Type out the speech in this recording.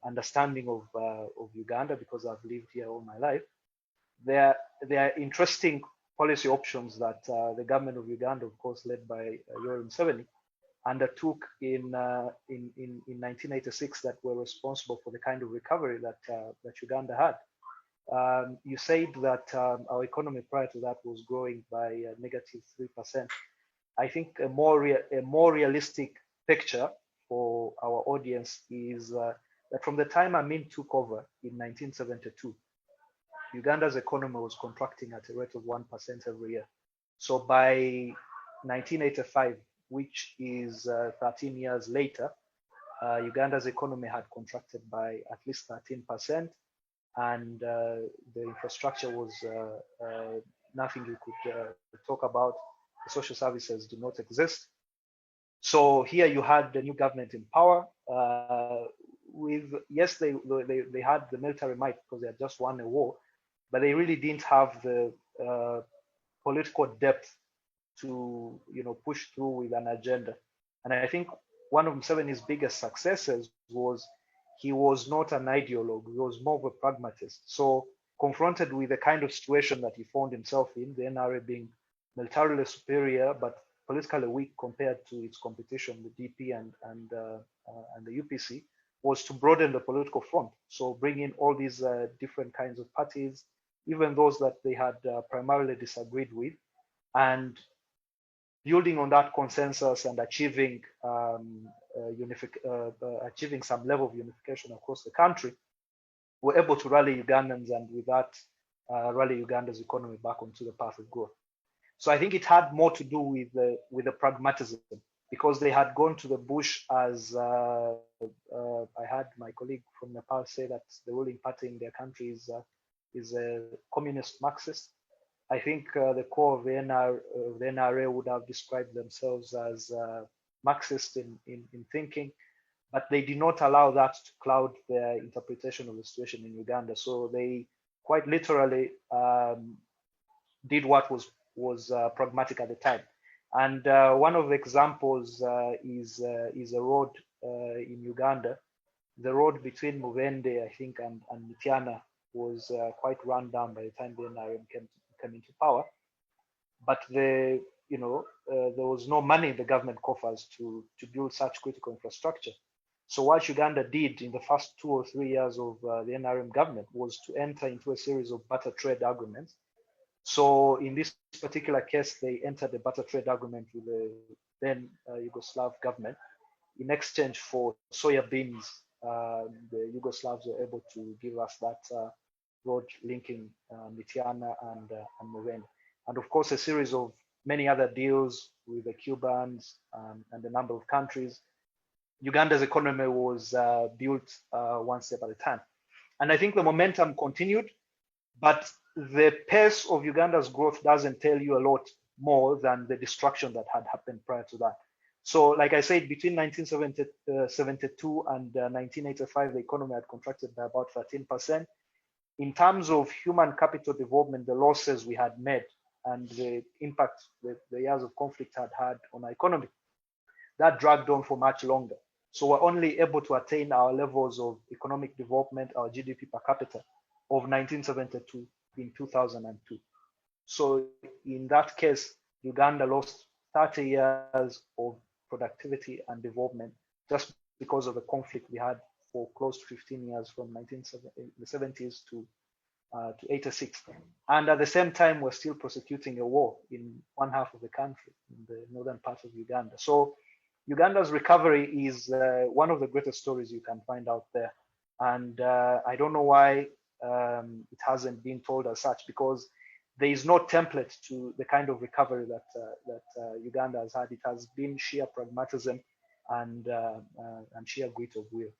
understanding of Uganda, because I've lived here all my life, there are interesting policy options that the government of Uganda, of course, led by Yoweri Museveni, undertook in 1986 that were responsible for the kind of recovery that Uganda had. You said that our economy prior to that was growing by -3%. I think a more realistic picture for our audience is that from the time Amin took over in 1972, Uganda's economy was contracting at a rate of 1% every year. So by 1985, which is 13 years later, Uganda's economy had contracted by at least 13%, and the infrastructure was nothing you could talk about. The social services do not exist. So here you had the new government in power. Yes, they had the military might because they had just won a war, but they really didn't have the political depth to push through with an agenda. And I think one of Museveni's biggest successes was he was not an ideologue, he was more of a pragmatist. So confronted with the kind of situation that he found himself in, the NRA being militarily superior but politically weak compared to its competition, the DP and the UPC, was to broaden the political front. So bring in all these different kinds of parties, even those that they had primarily disagreed with, and building on that consensus and achieving achieving some level of unification across the country, were able to rally Ugandans, and with that, rally Uganda's economy back onto the path of growth. So I think it had more to do with the pragmatism, because they had gone to the bush as I had my colleague from Nepal say that the ruling party in their country is a communist Marxist. I think the core of the NRA would have described themselves as Marxist in thinking, but they did not allow that to cloud their interpretation of the situation in Uganda. So they quite literally did what was pragmatic at the time. And one of the examples is a road in Uganda. The road between Mubende, I think, and Mityana was quite run down by the time the NRM came into power. But there was no money in the government coffers to build such critical infrastructure. So what Uganda did in the first 2 or 3 years of the NRM government was to enter into a series of barter trade agreements. So in this particular case, they entered a barter trade agreement with the then Yugoslav government. In exchange for soya beans, the Yugoslavs were able to give us that road linking Mityana and Mubende. And of course, a series of many other deals with the Cubans and a number of countries. Uganda's economy was built one step at a time. And I think the momentum continued, but the pace of Uganda's growth doesn't tell you a lot more than the destruction that had happened prior to that. So like I said, between 1972 and 1985, the economy had contracted by about 13%. In terms of human capital development, the losses we had made and the impact that the years of conflict had on our economy, that dragged on for much longer. So we're only able to attain our levels of economic development, our GDP per capita, of 1972 in 2002. So in that case, Uganda lost 30 years of productivity and development just because of the conflict we had for close to 15 years from the 70s to 86. And at the same time, we're still prosecuting a war in one half of the country, in the northern part of Uganda. So Uganda's recovery is one of the greatest stories you can find out there. And I don't know why it hasn't been told as such, because there is no template to the kind of recovery that Uganda has had. It has been sheer pragmatism and sheer grit of will.